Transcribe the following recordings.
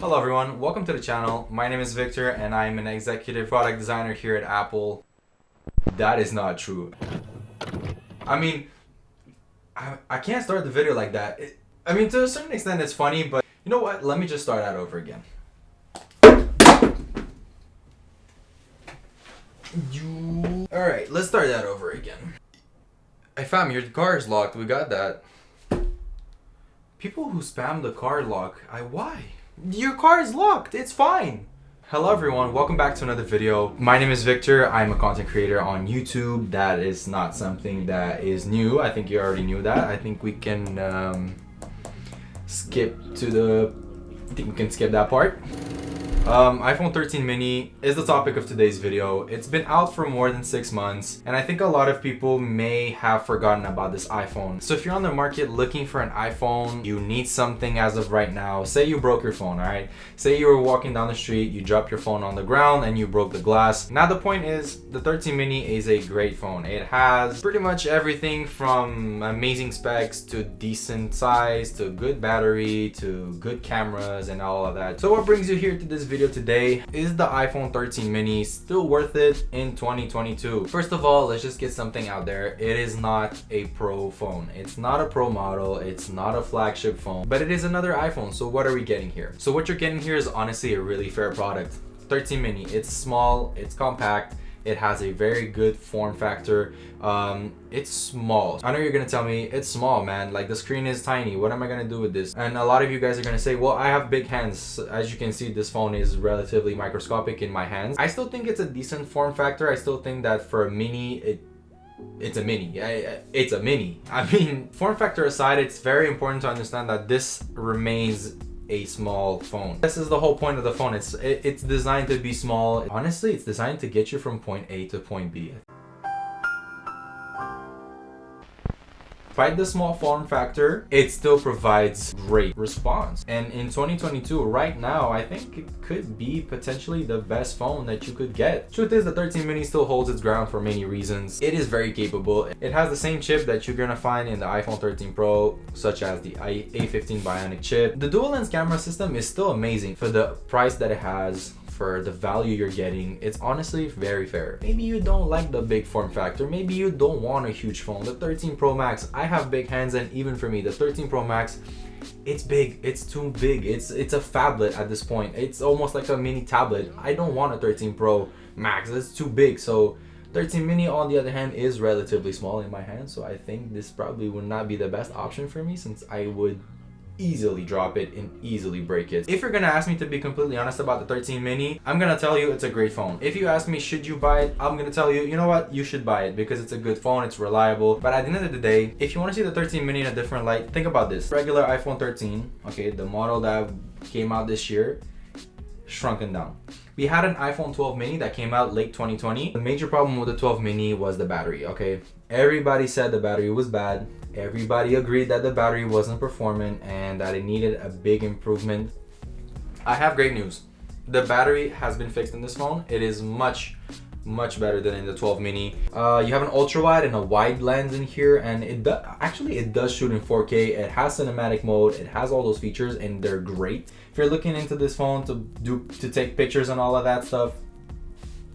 Hello everyone, welcome to the channel. My name is Victor and I'm an executive product designer here at Apple. That is not true. I mean, I can't start the video like that. To a certain extent it's funny, but you know what? Let me just start that over again. Alright, let's start that over again. Hey fam, your car is locked, we got that. People who spam the car lock, why? Your car is locked, it's fine. Hello everyone, welcome back to another video. My name is Victor, I'm a content creator on YouTube. That is not something that is new, I think you already knew that. I think we can skip that part. iPhone 13 mini is the topic of today's video. It's been out for more than 6 months, and I think a lot of people may have forgotten about this iPhone. So if you're on the market looking for an iPhone, you need something as of right now. Say you broke your phone, alright? Say you were walking down the street, you dropped your phone on the ground and you broke the glass. Now the point is, the 13 mini is a great phone. It has pretty much everything from amazing specs to decent size to good battery to good cameras and all of that. So what brings you here to this video today? Is the iPhone 13 mini still worth it in 2022? First of all, let's just get something out there. It is not a pro phone. It's not a pro model. It's not a flagship phone, but it is another iPhone. So what are we getting here? So what you're getting here is honestly a really fair product. 13 mini, it's small, it's compact, it has a very good form factor. It's small. I know you're gonna tell me it's small, man, like the screen is tiny, what am I gonna do with this? And a lot of you guys are gonna say, well, I have big hands. As you can see, this phone is relatively microscopic in my hands. I still think it's a decent form factor. I still think that for a mini, it's a mini. It's a mini. I mean, form factor aside, it's very important to understand that this remains a small phone. This is the whole point of the phone. It's designed to be small. Honestly, it's designed to get you from point A to point B. Despite the small form factor, it still provides great response. And in 2022, right now, I think it could be potentially the best phone that you could get. Truth is, the 13 mini still holds its ground for many reasons. It is very capable. It has the same chip that you're gonna find in the iPhone 13 Pro, such as the A15 Bionic chip. The dual lens camera system is still amazing for the price that it has. For the value you're getting, it's honestly very fair. Maybe you don't like the big form factor, maybe you don't want a huge phone. The 13 Pro Max, I have big hands, and even for me, the 13 Pro Max, it's big, it's too big, it's a phablet at this point. It's almost like a mini tablet. I don't want a 13 Pro Max, it's too big. So 13 mini on the other hand is relatively small in my hand, so I think this probably would not be the best option for me, since I would easily drop it and easily break it. If you're gonna ask me to be completely honest about the 13 mini, I'm gonna tell you it's a great phone. If you ask me should you buy it, I'm gonna tell you, you know what, you should buy it because it's a good phone, it's reliable. But at the end of the day, if you want to see the 13 mini in a different light, think about this. Regular iPhone 13, okay, the model that came out this year, shrunken down. We had an iPhone 12 mini that came out late 2020. The major problem with the 12 mini was the battery, okay? Everybody said the battery was bad. Everybody agreed that the battery wasn't performant and that it needed a big improvement. I have great news. The battery has been fixed in this phone. It is much better than in the 12 mini. You have an ultra wide and a wide lens in here, and it does shoot in 4K. It has cinematic mode. It has all those features, and they're great. If you're looking into this phone to take pictures and all of that stuff,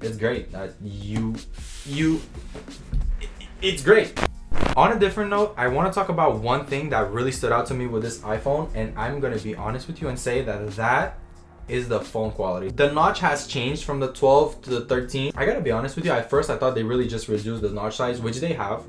it's great. It's great. On a different note, I want to talk about one thing that really stood out to me with this iPhone, and I'm going to be honest with you and say that is the phone quality. The notch has changed from the 12 to the 13. I gotta be honest with you, at first I thought they really just reduced the notch size, which they have.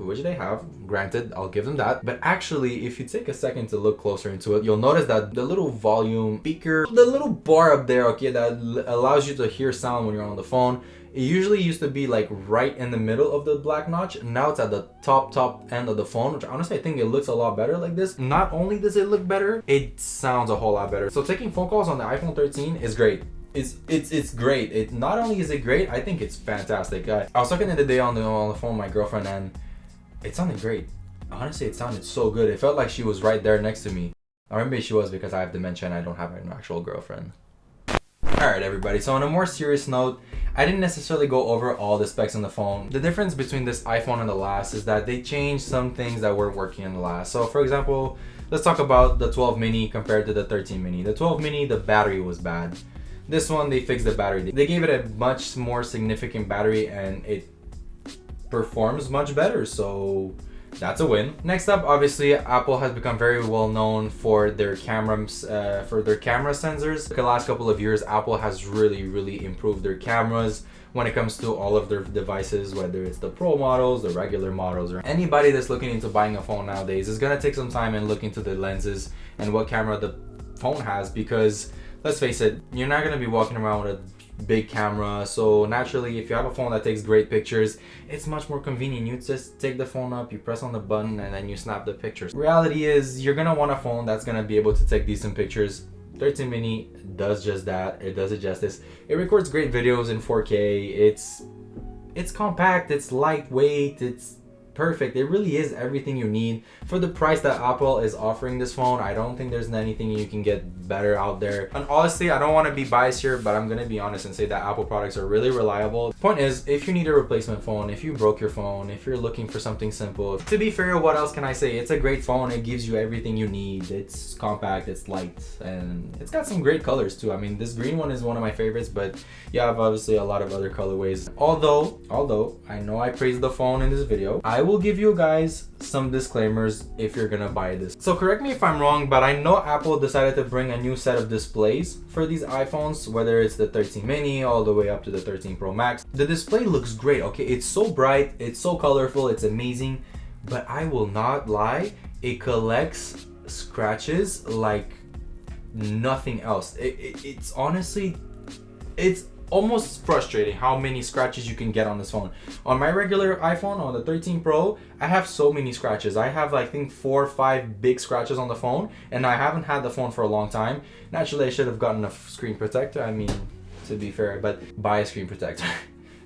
Granted, I'll give them that. But actually, if you take a second to look closer into it, you'll notice that the little volume speaker, the little bar up there, okay, that allows you to hear sound when you're on the phone, it usually used to be like right in the middle of the black notch. Now it's at the top end of the phone, which honestly I think it looks a lot better like this. Not only does it look better, it sounds a whole lot better. So taking phone calls on the iPhone 13 is great. It's great. It not only is it great, I think it's fantastic. I was talking the other day on the phone with my girlfriend, and it sounded great. Honestly, it sounded so good. It felt like she was right there next to me. Or maybe she was because I have dementia and I don't have an actual girlfriend. Alright everybody, so on a more serious note, I didn't necessarily go over all the specs on the phone. The difference between this iPhone and the last is that they changed some things that weren't working in the last. So for example, let's talk about the 12 mini compared to the 13 mini. The 12 mini, the battery was bad. This one, they fixed the battery. They gave it a much more significant battery and it performs much better, so that's a win. Next up, obviously, Apple has become very well known for their cameras, for their camera sensors. The last couple of years, Apple has really improved their cameras when it comes to all of their devices, whether it's the Pro models, the regular models, or anybody that's looking into buying a phone nowadays is gonna take some time and look into the lenses and what camera the phone has, because let's face it, you're not gonna be walking around with a big camera, so naturally if you have a phone that takes great pictures, it's much more convenient. You just take the phone up, you press on the button, and then you snap the pictures. Reality is you're gonna want a phone that's gonna be able to take decent pictures. 13 mini does just that. It does it justice. It records great videos in 4K. It's compact, it's lightweight, it's perfect. It really is everything you need for the price that Apple is offering this phone. I don't think there's anything you can get better out there. And honestly, I don't want to be biased here, but I'm gonna be honest and say that Apple products are really reliable. Point is, if you need a replacement phone, if you broke your phone, if you're looking for something simple, to be fair, what else can I say? It's a great phone. It gives you everything you need. It's compact, it's light, and it's got some great colors too. I mean, this green one is one of my favorites, but you have obviously a lot of other colorways. Although I know I praised the phone in this video, I will give you guys some disclaimers if you're gonna buy this. So correct me if I'm wrong, but I know Apple decided to bring a new set of displays for these iPhones, whether it's the 13 mini all the way up to the 13 Pro Max. The display looks great, okay? It's so bright, it's so colorful, it's amazing, but I will not lie, it collects scratches like nothing else. It's honestly, it's almost frustrating how many scratches you can get on this phone. On my regular iPhone, on the 13 Pro, I have so many scratches. I have, I think, 4 or 5 big scratches on the phone, and I haven't had the phone for a long time. Naturally, I should have gotten a screen protector. I mean, to be fair, but buy a screen protector.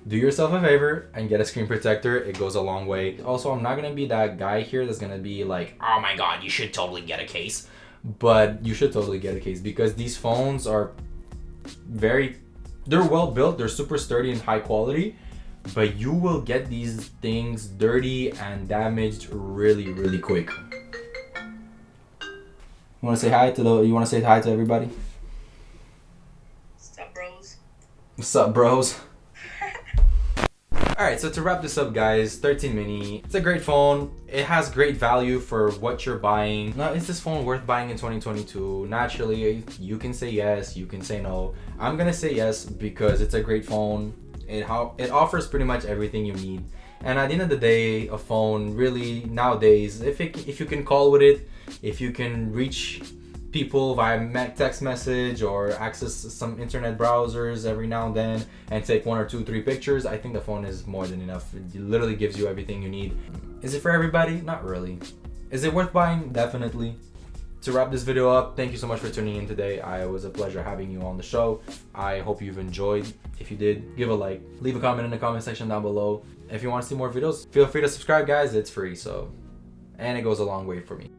Do yourself a favor and get a screen protector. It goes a long way. Also, I'm not gonna be that guy here that's gonna be like, oh my god, you should totally get a case. But you should totally get a case, because these phones are they're well built, they're super sturdy and high quality, but you will get these things dirty and damaged really quick. You want to say hi to everybody? Sup, bros? What's up, bros? Alright, so to wrap this up, guys, 13 mini, it's a great phone. It has great value for what you're buying. Now, is this phone worth buying in 2022? Naturally, you can say yes, you can say no. I'm gonna say yes because it's a great phone. It offers pretty much everything you need. And at the end of the day, a phone really nowadays, if you can call with it, if you can reach people via text message or access some internet browsers every now and then and take 1 or 2, 3 pictures, I think the phone is more than enough. It literally gives you everything you need. Is it for everybody? Not really. Is it worth buying? Definitely. To wrap this video up, thank you so much for tuning in today. It was a pleasure having you on the show. I hope you've enjoyed. If you did, give a like, leave a comment in the comment section down below. If you want to see more videos, feel free to subscribe, guys. It's free, and it goes a long way for me.